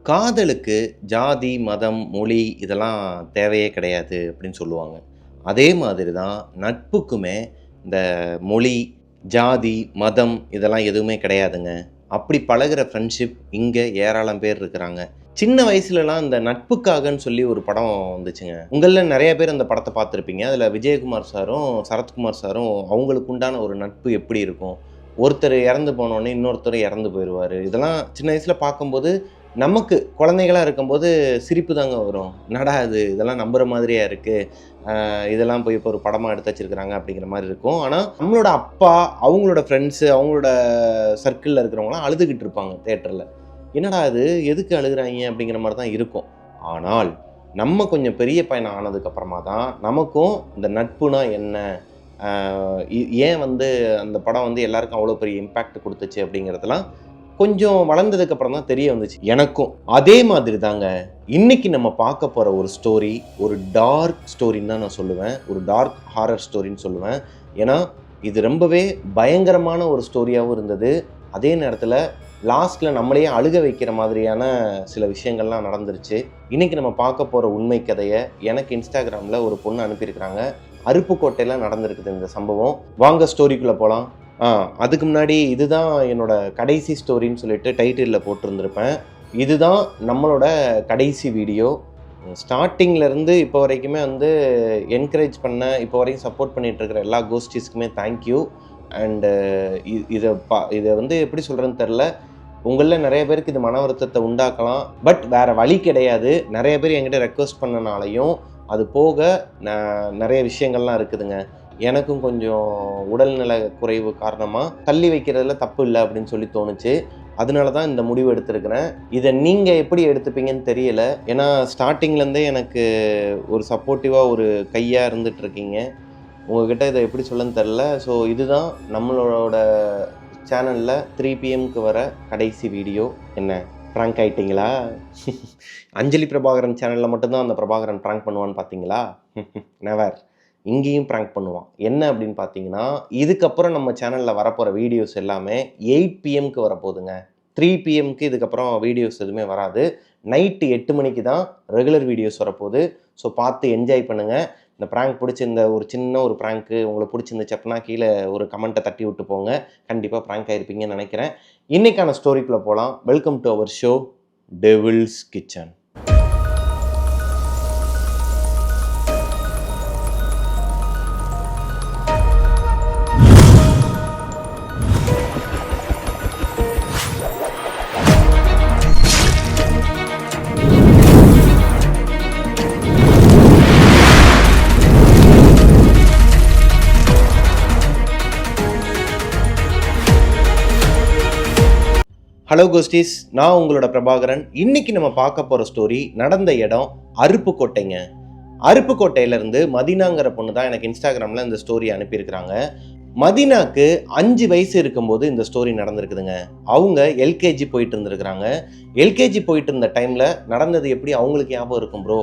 காதலுக்கு ஜாதி, மதம், மொழி இதெல்லாம் தேவையே கிடையாது அப்படின்னு சொல்லுவாங்க. அதே மாதிரி தான் நட்புக்குமே இந்த மொழி, ஜாதி, மதம் இதெல்லாம் எதுவுமே கிடையாதுங்க. அப்படி பழகுற ஃப்ரெண்ட்ஷிப் இங்கே ஏராளம் பேர் இருக்கிறாங்க. சின்ன வயசுலலாம் இந்த நட்புக்காகன்னு சொல்லி ஒரு படம் வந்துச்சுங்க. உங்களில் நிறைய பேர் அந்த படத்தை பார்த்துருப்பீங்க. அதில் விஜயகுமார் சாரும், சரத்குமார் சாரும் அவங்களுக்கு உண்டான ஒரு நட்பு எப்படி இருக்கும்? ஒருத்தர் இறந்து போனோடனே இன்னொருத்தர் இறந்து போயிடுவார். இதெல்லாம் சின்ன வயசில் பார்க்கும்போது நமக்கு குழந்தைகளாக இருக்கும்போது சிரிப்பு தாங்க வரும். என்னடா இது இதெல்லாம் நம்புகிற மாதிரியா இருக்குது, இதெல்லாம் போய் இப்போ ஒரு படமாக எடுத்து வச்சிருக்கிறாங்க அப்படிங்கிற மாதிரி இருக்கும். ஆனால் நம்மளோட அப்பா, அவங்களோட ஃப்ரெண்ட்ஸு, அவங்களோட சர்க்கிளில் இருக்கிறவங்களாம் அழுதுகிட்டு இருப்பாங்க தேட்டரில். என்னடா இது எதுக்கு அழுகுறாங்க அப்படிங்கிற மாதிரி தான் இருக்கும். ஆனால் நம்ம கொஞ்சம் பெரிய பையன் ஆனதுக்கப்புறமா தான் நமக்கும் இந்த நட்புனா என்ன, ஏன் அந்த படம் எல்லாருக்கும் அவ்வளோ பெரிய இம்பேக்ட் கொடுத்துச்சு அப்படிங்கிறதுலாம் கொஞ்சம் வளர்ந்ததுக்கப்புறம் தான் தெரிய வந்துச்சு எனக்கும். அதே மாதிரி தாங்க இன்னைக்கு நம்ம பார்க்க போகிற ஒரு ஸ்டோரி ஒரு டார்க் ஸ்டோரின்னு தான் நான் சொல்லுவேன். ஒரு டார்க் ஹாரர் ஸ்டோரின்னு சொல்லுவேன். ஏன்னா இது ரொம்பவே பயங்கரமான ஒரு ஸ்டோரியாகவும் இருந்தது. அதே நேரத்தில் லாஸ்ட்டில் நம்மளையே அழுக வைக்கிற மாதிரியான சில விஷயங்கள்லாம் நடந்துருச்சு. இன்றைக்கி நம்ம பார்க்க போகிற உண்மை கதையை எனக்கு இன்ஸ்டாகிராமில் ஒரு பொண்ணு அனுப்பியிருக்கிறாங்க. அருப்புக்கோட்டையில் நடந்திருக்குது இந்த சம்பவம். வாங்க ஸ்டோரிக்குள்ளே போகலாம். அதுக்கு முன்னாடி இதுதான் என்னோட கடைசி ஸ்டோரின்னு சொல்லிட்டு டைட்டிலில் போட்டிருந்திருப்பேன். இதுதான் நம்மளோட கடைசி வீடியோ. ஸ்டார்டிங்லேருந்து இப்போ வரைக்குமே என்கரேஜ் பண்ண, இப்போ வரைக்கும் சப்போர்ட் பண்ணிகிட்ருக்கிற எல்லா கோஸ்டிஸ்க்குமே தேங்க்யூ. அண்டு இதை எப்படி சொல்கிறேன்னு தெரில. உங்களில் நிறைய பேருக்கு இது மன வருத்தத்தை உண்டாக்கலாம். பட் வேறு வழி கிடையாது. நிறைய பேர் என்கிட்ட ரெக்வஸ்ட் பண்ணனாலையும் அது போக நிறைய விஷயங்கள்லாம் இருக்குதுங்க. எனக்கும் கொஞ்சம் உடல்நல குறைவு காரணமாக தள்ளி வைக்கிறதுல தப்பு இல்லை அப்படின்னு சொல்லி தோணுச்சு. அதனால தான் இந்த முடிவு எடுத்திருக்கிறேன். இதை நீங்கள் எப்படி எடுத்துப்பீங்கன்னு தெரியல. ஏன்னா ஸ்டார்டிங்லேருந்தே எனக்கு ஒரு சப்போர்ட்டிவாக ஒரு கையாக இருந்துகிட்ருக்கீங்க. உங்கள்கிட்ட இதை எப்படி சொல்லன்னு தெரில. ஸோ இதுதான் நம்மளோட சேனலில் 3 PM வர கடைசி வீடியோ. என்ன ப்ராங்க் ஆகிட்டிங்களா? அஞ்சலி பிரபாகரன் சேனலில் மட்டும்தான் அந்த பிரபாகரன் ப்ராங்க் பண்ணுவான்னு பார்த்தீங்களா? நெவர். இங்கேயும் ப்ராங்க் பண்ணுவான். என்ன அப்படின்னு பார்த்தீங்கன்னா, இதுக்கப்புறம் நம்ம சேனலில் வரப்போகிற வீடியோஸ் எல்லாமே 8 PM வரப்போகுதுங்க. 3 PM இதுக்கப்புறம் வீடியோஸ் எதுவுமே வராது. நைட்டு 8 மணிக்கு தான் ரெகுலர் வீடியோஸ் வரப்போகுது. ஸோ பார்த்து என்ஜாய் பண்ணுங்கள். இந்த ப்ராங்க் பிடிச்சிருந்த ஒரு சின்ன ஒரு ப்ராங்க்கு உங்களுக்கு பிடிச்சிருந்துச்சு அப்படின்னா கீழே ஒரு கமெண்ட்டை தட்டி விட்டு போங்க. கண்டிப்பாக ப்ராங்க் ஆகிருப்பீங்கன்னு நினைக்கிறேன். இன்றைக்கான ஸ்டோரிக்குள்ளே போகலாம். Welcome to our show Devil's Kitchen. Hello ghosties, நான் உங்களோட பிரபாகரன். இன்னைக்கு நம்ம பார்க்க போகிற ஸ்டோரி நடந்த இடம் அருப்புக்கோட்டைங்க. அருப்புக்கோட்டையிலேருந்து மதினாங்கிற பொண்ணு தான் எனக்கு இன்ஸ்டாகிராமில் இந்த ஸ்டோரி அனுப்பியிருக்கிறாங்க. மதினாக்கு 5 வயசு இருக்கும்போது இந்த ஸ்டோரி நடந்திருக்குதுங்க. அவங்க எல்கேஜி போயிட்டு இருந்திருக்கிறாங்க. எல்கேஜி போயிட்டு இருந்த டைமில் நடந்தது எப்படி அவங்களுக்கு ஞாபகம் இருக்கும் ப்ரோ?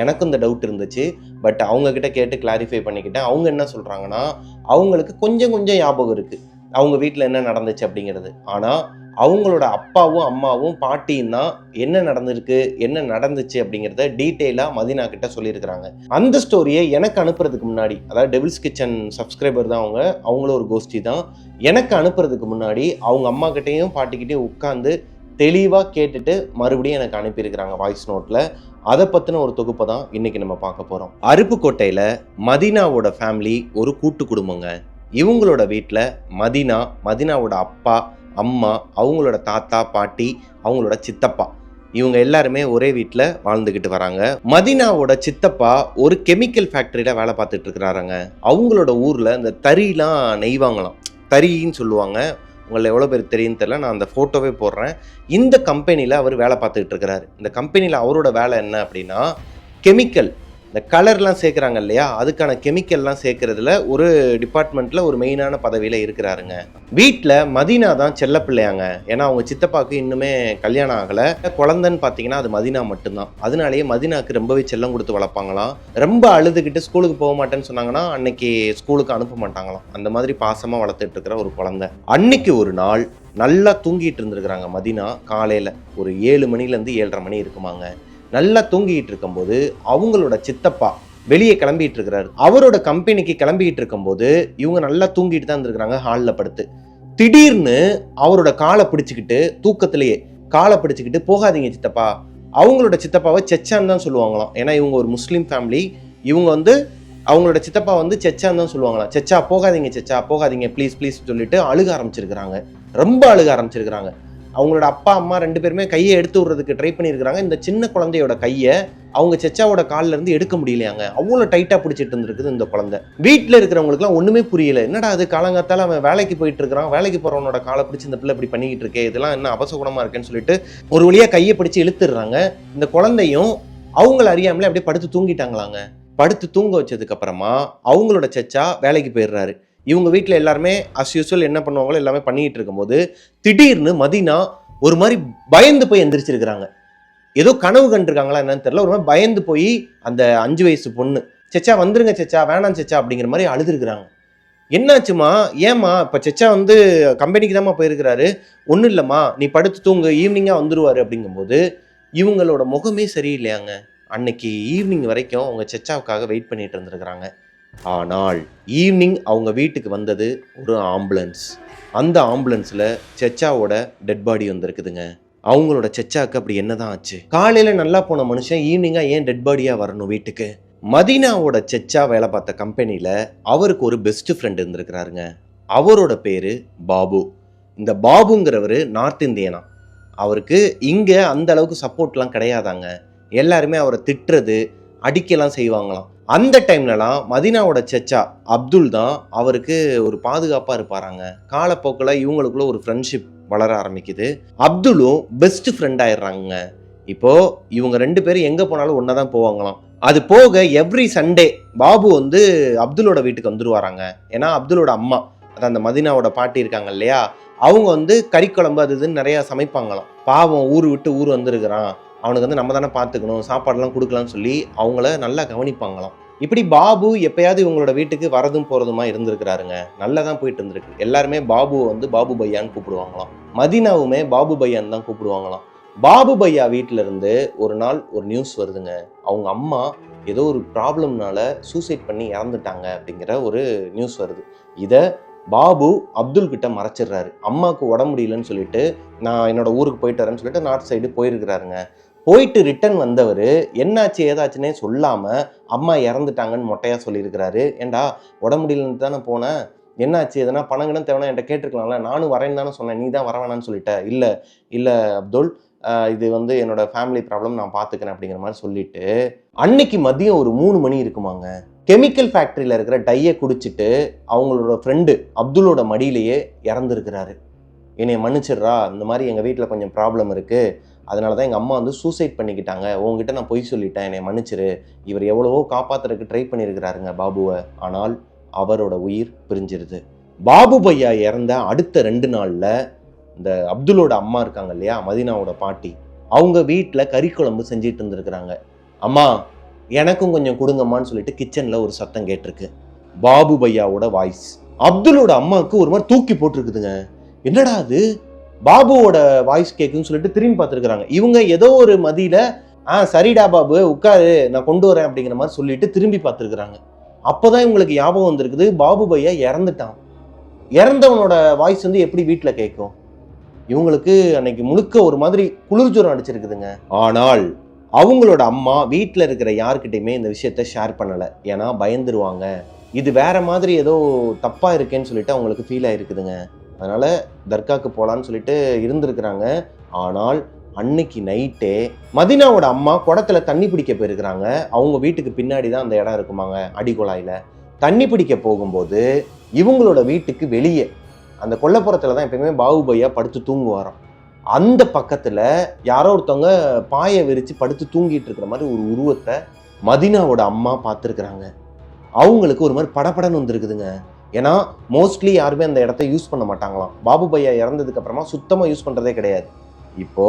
எனக்கும் இந்த டவுட் இருந்துச்சு. பட் அவங்கக்கிட்ட கேட்டு கிளாரிஃபை பண்ணிக்கிட்டேன். அவங்க என்ன சொல்கிறாங்கன்னா, அவங்களுக்கு கொஞ்சம் ஞாபகம் இருக்குது அவங்க வீட்டில் என்ன நடந்துச்சு அப்படிங்கிறது. ஆனால் அவங்களோட அப்பாவும் அம்மாவும் பாட்டியும் தான் என்ன நடந்திருக்கு, என்ன நடந்துச்சு அப்படிங்கிறத டீட்டெயிலாக மதினா கிட்ட சொல்லியிருக்கிறாங்க. அந்த ஸ்டோரியை எனக்கு அனுப்புறதுக்கு முன்னாடி, அதாவது டெவில்ஸ் கிச்சன் சப்ஸ்கிரைபர் தான் அவங்களும் ஒரு கோஷ்டி தான். எனக்கு அனுப்புறதுக்கு முன்னாடி அவங்க அம்மா கிட்டேயும் பாட்டிக்கிட்டையும் உட்காந்து தெளிவாக கேட்டுட்டு மறுபடியும் எனக்கு அனுப்பியிருக்கிறாங்க வாய்ஸ் நோட்டில். அதை பற்றின ஒரு தொகுப்பை தான் இன்றைக்கி நம்ம பார்க்க போகிறோம். அருப்புக்கோட்டையில் மதினாவோட ஃபேமிலி ஒரு கூட்டு குடும்பங்க. இவங்களோட வீட்டில் மதினாவோட அப்பா, அம்மா, அவங்களோட தாத்தா, பாட்டி, அவங்களோட சித்தப்பா, இவங்க எல்லாருமே ஒரே வீட்டில் வாழ்ந்துக்கிட்டு வராங்க. மதினாவோட சித்தப்பா ஒரு கெமிக்கல் ஃபேக்ட்ரியில் வேலை பார்த்துட்டு இருக்கிறாருங்க. அவங்களோட ஊரில் இந்த தறிலாம் நெய்வாங்களாம். தறின்னு சொல்லுவாங்க. உங்களை எவ்வளோ பேர் தெரியுன்னு தெரியல, நான் அந்த ஃபோட்டோவே போடுறேன். இந்த கம்பெனியில் அவர் வேலை பார்த்துக்கிட்டு இருக்கிறாரு. இந்த கம்பெனியில் அவரோட வேலை என்ன அப்படின்னா, கெமிக்கல் இந்த கலர்லாம் சேர்க்குறாங்க இல்லையா, அதுக்கான கெமிக்கல்லாம் சேர்க்கறதுல ஒரு டிபார்ட்மெண்ட்டில் ஒரு மெயினான பதவியில் இருக்கிறாருங்க. வீட்டில் மதீனா தான் செல்ல பிள்ளையாங்க. ஏன்னா அவங்க சித்தப்பாவுக்கு இன்னுமே கல்யாணம் ஆகலை. குழந்தைன்னு பார்த்தீங்கன்னா அது மதீனா மட்டும்தான். அதனாலேயே மதீனாவுக்கு ரொம்பவே செல்லம் கொடுத்து வளர்ப்பாங்களாம். ரொம்ப அழுதுகிட்டு ஸ்கூலுக்கு போக மாட்டேன்னு சொன்னாங்கன்னா அன்னைக்கு ஸ்கூலுக்கு அனுப்ப மாட்டாங்களாம். அந்த மாதிரி பாசமாக வளர்த்துட்டு இருக்கிற ஒரு குழந்தை. அன்னைக்கு ஒரு நாள் நல்லா தூங்கிட்டு இருந்திருக்கிறாங்க மதீனா. காலையில் ஒரு 7 மணிலேருந்து 7:30 மணி இருக்குமாங்க. நல்லா தூங்கிட்டு இருக்கும்போது அவங்களோட சித்தப்பா வெளியே கிளம்பிட்டு இருக்கிறாரு. அவரோட கம்பெனிக்கு கிளம்பிட்டு இருக்கும்போது இவங்க நல்லா தூங்கிட்டு தான் இருந்திருக்கிறாங்க ஹாலில் படுத்து. திடீர்னு அவரோட காலை பிடிச்சிக்கிட்டு, தூக்கத்திலேயே காலை பிடிச்சிக்கிட்டு, போகாதீங்க சித்தப்பா. அவங்களோட சித்தப்பாவை செச்சான்னு தான் சொல்லுவாங்களாம். ஏன்னா இவங்க ஒரு முஸ்லீம் ஃபேமிலி. இவங்க அவங்களோட சித்தப்பா செச்சான்னு தான் சொல்லுவாங்களாம். செச்சா போகாதீங்க, செச்சா போகாதீங்க, ப்ளீஸ் ப்ளீஸ் சொல்லிட்டு அழுக ஆரம்பிச்சிருக்கிறாங்க. ரொம்ப அழுக ஆரம்பிச்சிருக்கிறாங்க. அவங்களோட அப்பா அம்மா 2 பேருமே கையை எடுத்து விடுறதுக்கு ட்ரை பண்ணியிருக்கிறாங்க. இந்த சின்ன குழந்தையோட கையை அவங்க செச்சாவோட காலில் இருந்து எடுக்க முடியலையாங்க. அவ்வளோ டைட்டாக பிடிச்சிட்டு இருந்திருக்குது இந்த குழந்தை. வீட்டில் இருக்கிறவங்களுக்குலாம் ஒன்றுமே புரியல. என்னடா அது, காலங்காத்தால அவன் வேலைக்கு போயிட்டு இருக்கிறான், வேலைக்கு போகிறவனோட காலை பிடிச்சி இந்த பிள்ளை இப்படி பண்ணிக்கிட்டு இருக்கே, இதெல்லாம் என்ன அபசகுணமாக இருக்கேன்னு சொல்லிட்டு ஒரு வழியாக கையை பிடிச்சி இழுத்துடுறாங்க. இந்த குழந்தையும் அவங்கள அறியாமலே அப்படியே படுத்து தூங்கிட்டாங்களாங்க. படுத்து தூங்க வச்சதுக்கு அப்புறமா அவங்களோட செச்சா வேலைக்கு போயிடுறாரு. இவங்க வீட்டில் எல்லாருமே அஸ் யூஸ்வல் என்ன பண்ணுவாங்களோ எல்லாமே பண்ணிட்டு இருக்கும்போது திடீர்னு மதீனா ஒரு மாதிரி பயந்து போய் எந்திரிச்சிருக்கிறாங்க. ஏதோ கனவு கண்டிருக்காங்களா என்னன்னு தெரியல. ஒரு மாதிரி பயந்து போய் அந்த 5 வயசு பொண்ணு, செச்சா வந்துருங்க செச்சா, வேணாம் செச்சா அப்படிங்கிற மாதிரி அழுதுருக்குறாங்க. என்னாச்சுமா, ஏமா இப்போ செச்சா கம்பெனிக்கு தான்மா போயிருக்கிறாரு, ஒன்றும் இல்லைம்மா நீ படுத்து தூங்கு, ஈவினிங்காக வந்துருவாரு அப்படிங்கும்போது இவங்களோட முகமே சரியில்லையாங்க. அன்னைக்கு ஈவினிங் வரைக்கும் அவங்க செச்சாவுக்காக வெயிட் பண்ணிட்டு இருந்திருக்கிறாங்க. ஆனால் ஈவினிங் அவங்க வீட்டுக்கு வந்தது ஒரு ஆம்புலன்ஸ். அந்த ஆம்புலன்ஸில் செச்சாவோட டெட் பாடி வந்திருக்குதுங்க. அவங்களோட செச்சாவுக்கு அப்படி என்னதான் ஆச்சு? காலையில் நல்லா போன மனுஷன் ஈவினிங்காக ஏன் டெட் பாடியாக வரணும் வீட்டுக்கு? மதீனாவோட செச்சா வேலை பார்த்த கம்பெனியில் அவருக்கு ஒரு பெஸ்ட் ஃப்ரெண்ட் இருந்திருக்கிறாருங்க. அவரோட பேர் பாபு. இந்த பாபுங்கிறவர் நார்த் இந்தியனா. அவருக்கு இங்கே அந்த அளவுக்கு சப்போர்ட்லாம் கிடையாதாங்க. எல்லாருமே அவரை திட்டுறது, அடிக்கலாம் செய்வாங்களாம். அந்த டைம்லலாம் மதீனாவோட செச்சா அப்துல் தான் அவருக்கு ஒரு பாதுகாப்பாக இருப்பாராங்க. காலப்போக்கில் இவங்களுக்குள்ள ஒரு ஃப்ரெண்ட்ஷிப் வளர ஆரம்பிக்குது. அப்துலும் பெஸ்ட் ஃப்ரெண்ட் ஆயிடுறாங்க. இப்போ இவங்க 2 பேரும் எங்கே போனாலும் ஒன்றா தான் போவாங்களாம். அது போக எவ்ரி சண்டே பாபு அப்துலோட வீட்டுக்கு வந்துருவாராங்க. ஏன்னா அப்துலோட அம்மா, அதான் அந்த மதீனாவோட பாட்டி இருக்காங்க இல்லையா, அவங்க கறிக்குழம்பு அது இதுன்னு நிறையா சமைப்பாங்களாம். பாவம் ஊர் விட்டு ஊர் வந்திருக்கிறான், அவனுக்கு நம்ம தானே பார்த்துக்கணும், சாப்பாடெல்லாம் கொடுக்கலான்னு சொல்லி அவங்கள நல்லா கவனிப்பாங்களாம். இப்படி பாபு எப்பயாவது இவங்களோட வீட்டுக்கு வரதும் போகிறதுமா இருந்திருக்கிறாருங்க. நல்லா தான் போயிட்டு இருந்திருக்கு. எல்லாருமே பாபுவை பாபு பையான்னு கூப்பிடுவாங்களாம். மதீனாவுமே பாபு பையான்னு தான் கூப்பிடுவாங்களாம். பாபு பையா வீட்டில இருந்து ஒரு நாள் ஒரு நியூஸ் வருதுங்க. அவங்க அம்மா ஏதோ ஒரு ப்ராப்ளம்னால சூசைட் பண்ணி இறந்துட்டாங்க அப்படிங்கிற ஒரு நியூஸ் வருது. இதை பாபு அப்துல் கிட்ட மறைச்சிடுறாரு. அம்மாவுக்கு உடம்பு முடியலன்னு சொல்லிட்டு நான் என்னோட ஊருக்கு போயிட்டு வரேன்னு சொல்லிட்டு நார்த் சைடு போயிருக்கிறாருங்க. போயிட்டு ரிட்டர்ன் வந்தவர் என்னாச்சு ஏதாச்சுன்னே சொல்லாமல் அம்மா இறந்துட்டாங்கன்னு மொட்டையாக சொல்லியிருக்கிறாரு. ஏண்டா உடம்பு முடியலன்னு தானே போனேன், என்னாச்சு, எதனா பணங்கன்னு தேவைன்னா என்கிட்ட கேட்டிருக்கலாம்ல, நானும் வரேன்னு தானே சொன்னேன், நீ தான் வர வேணான்னு சொல்லிட்ட. இல்லை அப்துல், இது என்னோட ஃபேமிலி ப்ராப்ளம், நான் பார்த்துக்கிறேன் அப்படிங்கிற மாதிரி சொல்லிட்டு அன்னைக்கு மதியம் ஒரு 3 மணி இருக்குமாங்க. கெமிக்கல் ஃபேக்ட்ரியில் இருக்கிற டையை குடிச்சிட்டு அவங்களோட ஃப்ரெண்டு அப்துல்லோட மடியிலேயே இறந்துருக்கிறாரு. என்னை மன்னிச்சிடுறா, இந்த மாதிரி எங்கள் வீட்டில் கொஞ்சம் ப்ராப்ளம் இருக்குது, அதனால தான் எங்கள் அம்மா சூசைட் பண்ணிக்கிட்டாங்க, உங்ககிட்ட நான் பொய் சொல்லிட்டேன், என்னை மன்னிச்சிரு. இவர் எவ்வளவோ காப்பாற்றுறதுக்கு ட்ரை பண்ணியிருக்கிறாருங்க பாபுவை. ஆனால் அவரோட உயிர் பிரிஞ்சிருது. பாபு பையா இறந்த அடுத்த 2 நாளில் இந்த அப்துல்லோட அம்மா இருக்காங்க இல்லையா, மதீனாவோட பாட்டி, அவங்க வீட்டில் கறிக்குழம்பு செஞ்சிட்டு இருந்திருக்கிறாங்க. அம்மா எனக்கும் கொஞ்சம் கொடுங்கம்மான்னு சொல்லிட்டு கிச்சனில் ஒரு சத்தம் கேட்டிருக்கு. பாபு பையாவோட வாய்ஸ். அப்துல்லோட அம்மாவுக்கு ஒரு மாதிரி தூக்கி போட்டிருக்குதுங்க. என்னடா அது, பாபுவோட வாய்ஸ் கேட்குன்னு சொல்லிட்டு திரும்பி பார்த்துருக்குறாங்க. இவங்க ஏதோ ஒரு மதியில சரிடா பாபு உட்காரு, நான் கொண்டு வரேன் அப்படிங்கிற மாதிரி சொல்லிட்டு திரும்பி பார்த்துருக்குறாங்க. அப்போதான் இவங்களுக்கு ஞாபகம் வந்திருக்குது, பாபு பையா இறந்துட்டான். இறந்தவனோட வாய்ஸ் எப்படி வீட்டில் கேட்கும்? இவங்களுக்கு அன்னைக்கு முழுக்க ஒரு மாதிரி குளிர்ஜுரம் அடிச்சிருக்குதுங்க. ஆனால் அவங்களோட அம்மா வீட்டில் இருக்கிற யார்கிட்டையுமே இந்த விஷயத்த ஷேர் பண்ணலை. ஏன்னா பயந்துருவாங்க, இது வேற மாதிரி ஏதோ தப்பாக இருக்கேன்னு சொல்லிட்டு அவங்களுக்கு ஃபீல் ஆகிருக்குதுங்க. அதனால் தர்காவுக்கு போகலான்னு சொல்லிட்டு இருந்திருக்கிறாங்க. ஆனால் அன்னைக்கு நைட்டே மதீனாவோட அம்மா குடத்துல தண்ணி பிடிக்க போயிருக்கிறாங்க. அவங்க வீட்டுக்கு பின்னாடி தான் அந்த இடம் இருக்குமாங்க, அடிக்குழாயில். தண்ணி பிடிக்க போகும்போது இவங்களோட வீட்டுக்கு வெளியே அந்த கொல்லைப்புறத்தில் தான் எப்பயுமே பாபு பையா படுத்து தூங்குவாராம். அந்த பக்கத்தில் யாரோ ஒருத்தவங்க பாயை விரித்து படுத்து தூங்கிட்டு இருக்கிற மாதிரி ஒரு உருவத்தை மதினாவோட அம்மா பார்த்துருக்குறாங்க. அவங்களுக்கு ஒரு மாதிரி படபடன்னு வந்துருக்குதுங்க. ஏன்னா மோஸ்ட்லி யாருமே அந்த இடத்த யூஸ் பண்ண மாட்டாங்களாம். பாபு பையா இறந்ததுக்கு அப்புறமா சுத்தமாக யூஸ் பண்ணுறதே கிடையாது. இப்போ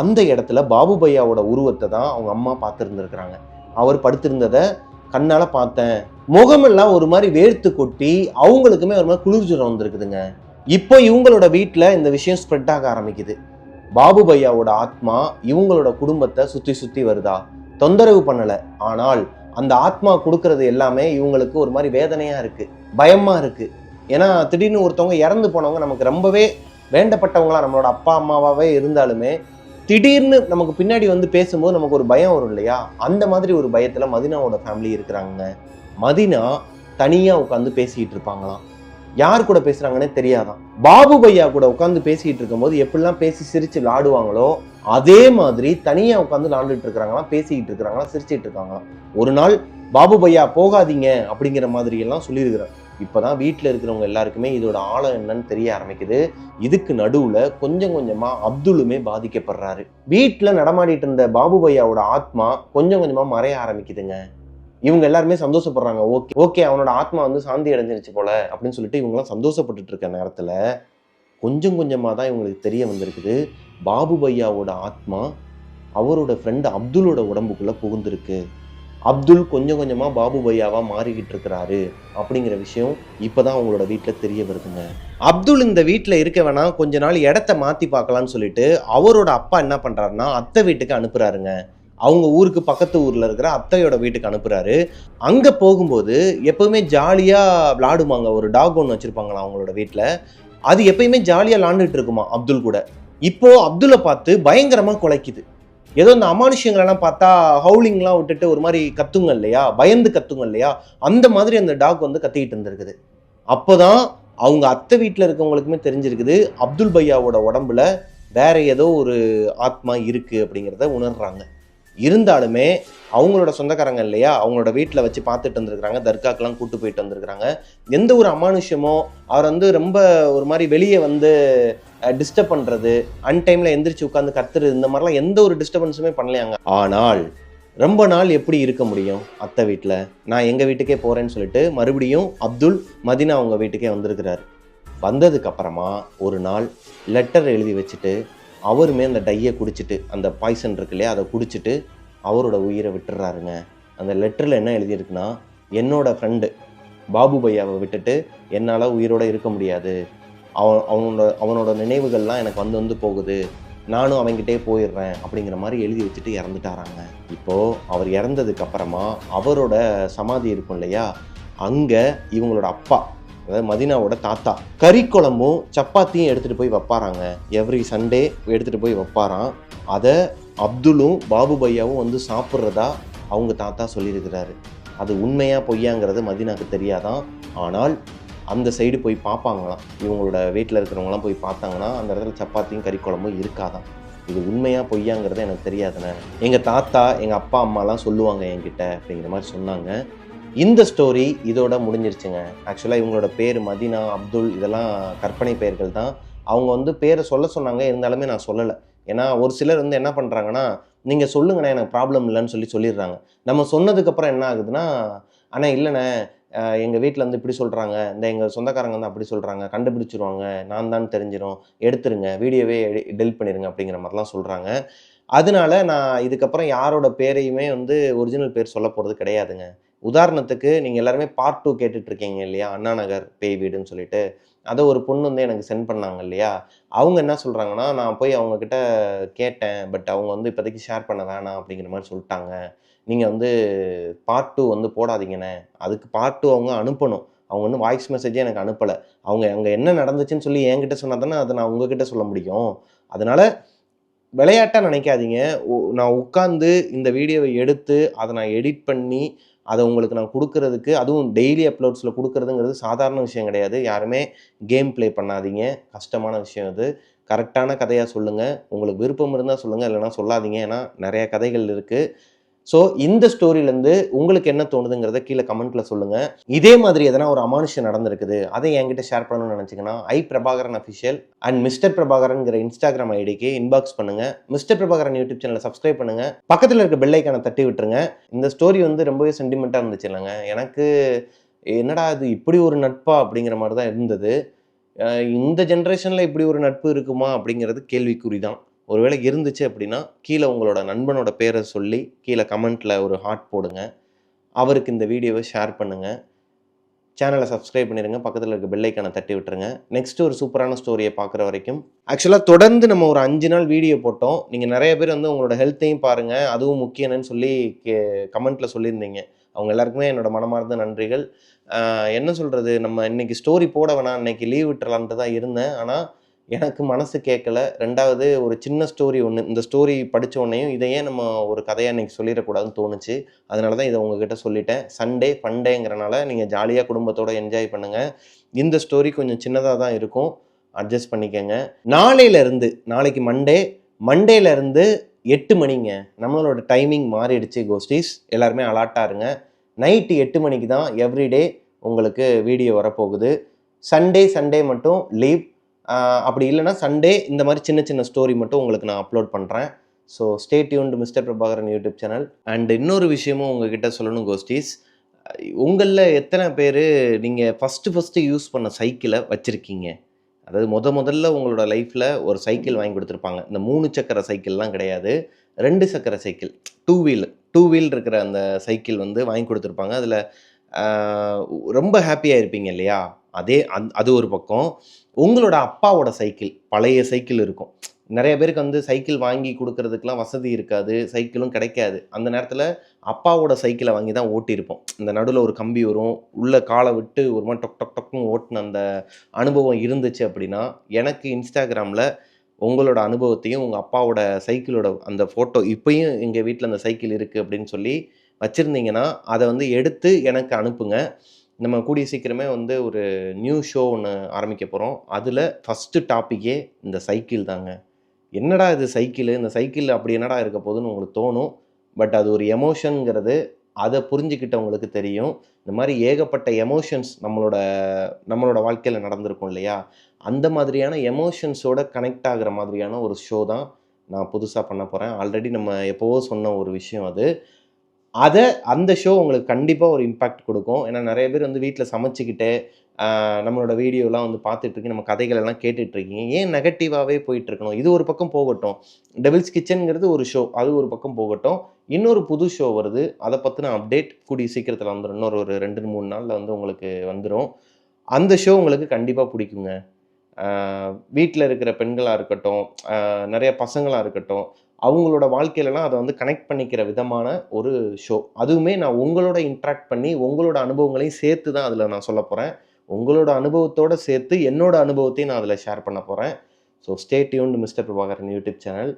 அந்த இடத்துல பாபு பையாவோட உருவத்தை தான் அவங்க அம்மா பார்த்துருந்துருக்குறாங்க. அவர் படுத்திருந்ததை கண்ணால் பார்த்தேன். முகமெல்லாம் ஒரு மாதிரி வேர்த்து கொட்டி அவங்களுக்குமே ஒரு மாதிரி குளிர்ஜுரம் வந்திருக்குதுங்க. இப்போ இவங்களோட வீட்டில் இந்த விஷயம் ஸ்ப்ரெட் ஆக ஆரம்பிக்குது. பாபு பையாவோட ஆத்மா இவங்களோட குடும்பத்தை சுற்றி சுற்றி வருதா? தொந்தரவு பண்ணலை, ஆனால் அந்த ஆத்மா கொடுக்கறது எல்லாமே இவங்களுக்கு ஒரு மாதிரி வேதனையாக இருக்குது, பயமாக இருக்குது. ஏன்னா திடீர்னு ஒருத்தவங்க இறந்து போனவங்க நமக்கு ரொம்பவே வேண்டப்பட்டவங்களா நம்மளோட அப்பா அம்மாவாகவே இருந்தாலுமே திடீர்னு நமக்கு பின்னாடி வந்து பேசும்போது நமக்கு ஒரு பயம் வரும் இல்லையா? அந்த மாதிரி ஒரு பயத்தில் மதினாவோட ஃபேமிலி இருக்கிறாங்க. மதினா தனியாக உட்காந்து பேசிக்கிட்டு இருப்பாங்களாம். யார் கூட பேசுகிறாங்கன்னே தெரியாதான். பாபு பையா கூட உட்காந்து பேசிக்கிட்டு இருக்கும்போது எப்படிலாம் பேசி சிரித்து விளாடுவாங்களோ அதே மாதிரி தனியாக உட்காந்து விளாண்டுட்டு இருக்கிறாங்களாம், பேசிக்கிட்டு இருக்கிறாங்களாம், சிரிச்சிட்டு இருக்காங்களாம். ஒரு நாள் பாபு பையா போகாதீங்க அப்படிங்கிற மாதிரி எல்லாம் சொல்லியிருக்கிறேன். இப்போதான் வீட்டில் இருக்கிறவங்க எல்லாருக்குமே இதோட ஆழம் என்னன்னு தெரிய ஆரம்பிக்குது. இதுக்கு நடுவில் கொஞ்சம் கொஞ்சமாக அப்துலுமே பாதிக்கப்படுறாரு. வீட்டில் நடமாடிட்டு இருந்த பாபு பையாவோட ஆத்மா கொஞ்சம் கொஞ்சமாக மறைய ஆரம்பிக்குதுங்க. இவங்க எல்லாருமே சந்தோஷப்படுறாங்க. ஓகே அவனோட ஆத்மா வந்து சாந்தி அடைஞ்சிருச்சு போல அப்படின்னு சொல்லிட்டு இவங்கெல்லாம் சந்தோஷப்பட்டுட்டு இருக்க நேரத்தில் கொஞ்சம் கொஞ்சமாக தான் இவங்களுக்கு தெரிய வந்திருக்குது, பாபு பையாவோட ஆத்மா அவரோட ஃப்ரெண்டு அப்துலோட உடம்புக்குள்ளே புகுந்திருக்கு. அப்துல் கொஞ்சம் கொஞ்சமாக பாபு பையாவாக மாறிக்கிட்டு இருக்கிறாரு அப்படிங்கிற விஷயம் இப்போ தான் அவங்களோட வீட்டில் தெரிய வருதுங்க. அப்துல் இந்த வீட்டில் இருக்க வேணாம், கொஞ்ச நாள் இடத்த மாற்றி பார்க்கலான்னு சொல்லிட்டு அவரோட அப்பா என்ன பண்ணுறாருன்னா அத்தை வீட்டுக்கு அனுப்புகிறாருங்க. அவங்க ஊருக்கு பக்கத்து ஊரில் இருக்கிற அத்தையோட வீட்டுக்கு அனுப்புகிறாரு. அங்கே போகும்போது எப்போவுமே ஜாலியாக விளாடுவாங்க. ஒரு டாக் ஒன்று வச்சுருப்பாங்களா அவங்களோட வீட்டில். அது எப்பயுமே ஜாலியாக விளாண்டுட்டு இருக்குமா அப்துல் கூட. இப்போது அப்துல்லை பார்த்து பயங்கரமாக குலைக்குது. ஏதோ இந்த அமானுஷ்யங்களெல்லாம் பார்த்தா ஹவுலிங்லாம் விட்டுட்டு ஒரு மாதிரி கத்துங்க இல்லையா, பயந்து கத்துங்க இல்லையா, அந்த மாதிரி அந்த டாக் வந்து கத்திக்கிட்டு இருந்திருக்குது. அப்போதான் அவங்க அத்தை வீட்டில் இருக்கவங்களுக்குமே தெரிஞ்சிருக்குது அப்துல் பையாவோட உடம்புல வேற ஏதோ ஒரு ஆத்மா இருக்குது அப்படிங்கிறத உணர்றாங்க. இருந்தாலுமே அவங்களோட சொந்தக்காரங்க இல்லையா, அவங்களோட வீட்டில் வச்சு பார்த்துட்டு வந்துருக்குறாங்க, தர்காக்கெல்லாம் கூட்டு போயிட்டு வந்திருக்கிறாங்க. எந்த ஒரு அமானுஷ்யமோ அவர் வந்து ரொம்ப ஒரு மாதிரி வெளியே வந்து டிஸ்டர்ப் பண்ணுறது, அன்டைமில் எந்திரிச்சு உட்காந்து கத்துறது, இந்த மாதிரிலாம் எந்த ஒரு டிஸ்டர்பன்ஸுமே பண்ணலையாங்க. ஆனால் ரொம்ப நாள் எப்படி இருக்க முடியும் அத்தை வீட்டில்? நான் எங்கள் வீட்டுக்கே போகிறேன்னு சொல்லிட்டு மறுபடியும் அப்துல் மதினா அவங்க வீட்டுக்கே வந்திருக்கிறார். வந்ததுக்கப்புறமா ஒரு நாள் லெட்டர் எழுதி வச்சுட்டு அவருமே அந்த டையை குடிச்சிட்டு, அந்த பாய்சன் இருக்கு இல்லையா, அதை குடிச்சிட்டு அவரோட உயிரை விட்டுறாருங்க. அந்த லெட்டரில் என்ன எழுதியிருக்குன்னா, என்னோட ஃப்ரெண்டு பாபு பையாவை விட்டுட்டு என்னால் உயிரோடு இருக்க முடியாது, அவனோட நினைவுகள்லாம் எனக்கு வந்து போகுது, நானும் அவங்கிட்டே போயிடுறேன் அப்படிங்கிற மாதிரி எழுதி வச்சுட்டு இறந்துட்டாராங்க. இப்போது அவர் இறந்ததுக்கப்புறமா அவரோட சமாதி இருக்கும் இல்லையா, அங்கே இவங்களோட அப்பா, அதாவது மதினாவோட தாத்தா, கறி குழம்பும் சப்பாத்தியும் எடுத்துகிட்டு போய் வைப்பாராங்க. எவ்ரி சண்டே எடுத்துகிட்டு போய் வைப்பாராம். அதை அப்துலும் பாபு பையாவும் வந்து சாப்பிட்றதா அவங்க தாத்தா சொல்லியிருக்கிறாரு. அது உண்மையாக பொய்யாங்கிறது மதினாவுக்கு தெரியாதான். ஆனால் அந்த சைடு போய் பார்ப்பாங்களாம். இவங்களோட வீட்டில் இருக்கிறவங்களாம் போய் பார்த்தாங்கன்னா அந்த இடத்துல சப்பாத்தியும் கறி குழம்பும் இருக்காதான். இது உண்மையாக பொய்யாங்கிறது எனக்கு தெரியாதுண்ணே, எங்கள் தாத்தா எங்கள் அப்பா அம்மாலாம் சொல்லுவாங்க என்கிட்ட அப்படிங்கிற மாதிரி சொன்னாங்க. இந்த ஸ்டோரி இதோட முடிஞ்சிருச்சுங்க. ஆக்சுவலாக இவங்களோட பேர் மதினா, அப்துல் இதெல்லாம் கற்பனை பெயர்கள் தான். அவங்க வந்து பேரை சொல்ல சொன்னாங்க, இருந்தாலுமே நான் சொல்லலை. ஏன்னா ஒரு சிலர் வந்து என்ன பண்ணுறாங்கன்னா, நீங்கள் சொல்லுங்கண்ணே எனக்கு ப்ராப்ளம் இல்லைன்னு சொல்லிடுறாங்க. நம்ம சொன்னதுக்கப்புறம் என்ன ஆகுதுன்னா, அண்ணா இல்லைண்ணே எங்கள் வீட்டில் வந்து இப்படி சொல்கிறாங்க, இந்த எங்கள் சொந்தக்காரங்க வந்து அப்படி சொல்கிறாங்க, கண்டுபிடிச்சிருவாங்க, நான் தான் தெரிஞ்சிடும், எடுத்துருங்க, வீடியோவே டெலிட் பண்ணிடுங்க அப்படிங்கிற மாதிரிலாம் சொல்கிறாங்க. அதனால நான் இதுக்கப்புறம் யாரோட பேரையுமே வந்து ஒரிஜினல் பேர் சொல்ல போகிறது கிடையாதுங்க. உதாரணத்துக்கு நீங்கள் எல்லாருமே பார்ட் 2 கேட்டுட்ருக்கீங்க இல்லையா, அண்ணா நகர் பேய் வீடுன்னு சொல்லிட்டு, அதை ஒரு பொண்ணு வந்து எனக்கு சென்ட் பண்ணாங்க இல்லையா, அவங்க என்ன சொல்கிறாங்கன்னா, நான் போய் அவங்கக்கிட்ட கேட்டேன், பட் அவங்க வந்து இப்போதைக்கு ஷேர் பண்ண வேணாம் அப்படிங்கிற மாதிரி சொல்லிட்டாங்க. நீங்கள் வந்து பார்ட் 2 வந்து போடாதீங்கண்ணே. அதுக்கு பார்ட் 2 அவங்க அனுப்பணும். அவங்க வந்து வாய்ஸ் மெசேஜே எனக்கு அனுப்பலை. அவங்க அங்கே என்ன நடந்துச்சுன்னு சொல்லி என்கிட்ட சொன்னால் தானே அதை நான் உங்ககிட்ட சொல்ல முடியும். அதனால் விளையாட்டாக நினைக்காதீங்க. நான் உட்காந்து இந்த வீடியோவை எடுத்து அதை நான் எடிட் பண்ணி அதை உங்களுக்கு நான் கொடுக்கறதுக்கு, அதுவும் டெய்லி அப்லோட்ஸில் கொடுக்குறதுங்கிறது சாதாரண விஷயம் கிடையாது. யாருமே கேம் ப்ளே பண்ணாதீங்க, கஷ்டமான விஷயம் அது. கரெக்டான கதையாக சொல்லுங்கள். உங்களுக்கு விருப்பம் இருந்தால் சொல்லுங்கள், இல்லைனா சொல்லாதீங்க. ஏன்னா நிறையா கதைகள் இருக்குது. ஸோ இந்த ஸ்டோரியிலேருந்து உங்களுக்கு என்ன தோணுதுங்கிறத கீழே கமெண்ட்டில் சொல்லுங்கள். இதே மாதிரி எதனா ஒரு அமானுஷம் நடந்திருக்குது, அதை என்கிட்ட ஷேர் பண்ணணும்னு நினச்சிங்கன்னா பிரபாகரன் அஃபிஷியல் அண்ட் மிஸ்டர் பிரபாகரன்கிற இன்ஸ்டாகிராம் ஐடிக்கு இன்பாக்ஸ் பண்ணுங்கள். மிஸ்டர் பிரபாகரன் யூடியூப் சேனலை சப்ஸ்கிரைப் பண்ணுங்கள். பக்கத்தில் இருக்க பெல் ஐக்கானை தட்டி விட்டுருங்க. இந்த ஸ்டோரி வந்து ரொம்பவே சென்டிமெண்ட்டாக இருந்துச்சு இல்லைங்க. எனக்கு என்னடா இது இப்படி ஒரு நட்பா அப்படிங்கிற மாதிரி தான் இருந்தது. இந்த ஜென்ரேஷனில் இப்படி ஒரு நட்பு இருக்குமா அப்படிங்கிறது கேள்விக்குறி தான். ஒருவேளை இருந்துச்சு அப்படின்னா கீழே உங்களோட நண்பனோட பேரை சொல்லி கீழே கமெண்ட்டில் ஒரு ஹார்ட் போடுங்க. அவருக்கு இந்த வீடியோவை ஷேர் பண்ணுங்கள். சேனலை சப்ஸ்கிரைப் பண்ணிடுங்க. பக்கத்தில் இருக்க பெல் ஐக்கானை தட்டி விட்டுருங்க. நெக்ஸ்ட் ஒரு சூப்பரான ஸ்டோரியை பார்க்குற வரைக்கும் ஆக்சுவலாக தொடர்ந்து நம்ம ஒரு 5 நாள் வீடியோ போட்டோம். நீங்கள் நிறைய பேர் வந்து உங்களோட ஹெல்த்தையும் பாருங்கள், அதுவும் முக்கியம்னு சொல்லி கமெண்ட்டில் சொல்லியிருந்தீங்க. அவங்க எல்லாருக்குமே என்னோட மனமார்ந்த நன்றிகள். என்ன சொல்கிறது, நம்ம இன்னைக்கு ஸ்டோரி போட வேணாம், இன்னைக்கு லீவ் விட்டுறலான்ட்டு தான் இருந்தேன். ஆனால் எனக்கு மனசு கேட்கல. 2வது ஒரு சின்ன ஸ்டோரி ஒன்று, இந்த ஸ்டோரி படித்த உடனேயும் இதை ஏன் நம்ம ஒரு கதையாக இன்றைக்கி சொல்லிடக்கூடாதுன்னு தோணுச்சு. அதனால தான் இதை உங்ககிட்ட சொல்லிட்டேன். சண்டே ஃபண்டேங்கிறனால நீங்கள் ஜாலியாக குடும்பத்தோடு என்ஜாய் பண்ணுங்கள். இந்த ஸ்டோரி கொஞ்சம் சின்னதாக தான் இருக்கும், அட்ஜஸ்ட் பண்ணிக்கங்க. நாளைக்கு மண்டேலேருந்து 8 மணிங்க நம்மளோட டைமிங் மாறிடுச்சு கோஸ்டீஸ். எல்லாருமே அலாட்டாக இருங்க. நைட்டு 8 மணிக்கு தான் எவ்ரிடே உங்களுக்கு வீடியோ வரப்போகுது. சண்டே மட்டும் லீவ். அப்படி இல்லைனா சண்டே இந்த மாதிரி சின்ன சின்ன ஸ்டோரி மட்டும் உங்களுக்கு நான் அப்லோட் பண்ணுறேன். So stay tuned mister Prabhakaran YouTube channel. And இன்னொரு விஷயமும் உங்ககிட்ட சொல்லணும் கோஸ்டீஸ். உங்களில் எத்தனை பேர் நீங்கள் ஃபஸ்ட்டு யூஸ் பண்ண சைக்கிளை வச்சுருக்கீங்க? அதாவது முதல்ல உங்களோட லைஃப்பில் ஒரு சைக்கிள் வாங்கி கொடுத்துருப்பாங்க. இந்த 3 சக்கர சைக்கிள்லாம் கிடையாது, 2 சக்கர சைக்கிள், டூ வீல் இருக்கிற அந்த சைக்கிள் வந்து வாங்கி கொடுத்துருப்பாங்க. அதில் ரொம்ப ஹாப்பியாக இருப்பீங்க இல்லையா? அது ஒரு பக்கம். உங்களோட அப்பாவோட சைக்கிள், பழைய சைக்கிள் இருக்கும். நிறைய பேருக்கு வந்து சைக்கிள் வாங்கி கொடுக்கறதுக்கெலாம் வசதி இருக்காது, சைக்கிளும் கிடைக்காது. அந்த நேரத்தில் அப்பாவோட சைக்கிளை வாங்கி தான் ஓட்டியிருப்போம். இந்த நடுவில் ஒரு கம்பி வரும், உள்ளே காலை விட்டு ஒரு மாதிரி டொக் டொக் டொக்னு ஓட்டின அந்த அனுபவம் இருந்துச்சு அப்படின்னா, எனக்கு இன்ஸ்டாகிராமில் உங்களோட அனுபவத்தையும் உங்கள் அப்பாவோட சைக்கிளோட அந்த ஃபோட்டோ, இப்போயும் எங்கள் வீட்டில் அந்த சைக்கிள் இருக்குது அப்படின்னு சொல்லி வச்சுருந்தீங்கன்னா, அதை வந்து எடுத்து எனக்கு அனுப்புங்க. நம்ம கூடிய சீக்கிரமே வந்து ஒரு நியூ ஷோ ஒன்று ஆரம்பிக்க போகிறோம். அதில் ஃபஸ்ட்டு டாப்பிக்கே இந்த சைக்கிள் தாங்க. என்னடா இது சைக்கிளு, இந்த சைக்கிள் அப்படி என்னடா இருக்க போகுதுன்னு உங்களுக்கு தோணும். பட் அது ஒரு எமோஷனுங்கிறது அதை புரிஞ்சுக்கிட்டவங்களுக்கு தெரியும். இந்த மாதிரி ஏகப்பட்ட எமோஷன்ஸ் நம்மளோட வாழ்க்கையில் நடந்திருக்கும் இல்லையா? அந்த மாதிரியான எமோஷன்ஸோட கனெக்ட் ஆகிற மாதிரியான ஒரு ஷோ தான் நான் புதுசாக பண்ண போகிறேன். ஆல்ரெடி நம்ம எப்போவோ சொன்ன ஒரு விஷயம் அது. அந்த ஷோ உங்களுக்கு கண்டிப்பாக ஒரு இம்பேக்ட் கொடுக்கும். ஏன்னா நிறைய பேர் வந்து வீட்டில் சமைச்சிக்கிட்டு நம்மளோட வீடியோலாம் வந்து பார்த்துட்ருக்கீங்க, நம்ம கதைகள் எல்லாம் கேட்டுட்ருக்கீங்க. ஏன் நெகட்டிவாகவே போயிட்டுருக்கணும்? இது ஒரு பக்கம் போகட்டும். டெவில்ஸ் கிச்சனுங்கிறது ஒரு ஷோ, அது ஒரு பக்கம் போகட்டும். இன்னொரு புது ஷோ வருது, அதை பற்றின அப்டேட் கூடிய சீக்கிரத்தில் வந்துடும். இன்னொரு 2-3 நாளில் வந்து உங்களுக்கு வந்துடும். அந்த ஷோ உங்களுக்கு கண்டிப்பாக பிடிக்குங்க. வீட்டில் இருக்கிற பெண்களாக இருக்கட்டும், நிறைய பசங்களாக இருக்கட்டும், அவங்களோட வாழ்க்கையிலலாம் அதை வந்து கனெக்ட் பண்ணிக்கிற விதமான ஒரு ஷோ. அதுவுமே நான் உங்களோட இன்ட்ராக்ட் பண்ணி உங்களோட அனுபவங்களையும் சேர்த்து தான் அதில் நான் சொல்ல போகிறேன். உங்களோட அனுபவத்தோடு சேர்த்து என்னோட அனுபவத்தையும் நான் அதில் ஷேர் பண்ண போகிறேன். So stay tuned mister Prabhakaran YouTube channel.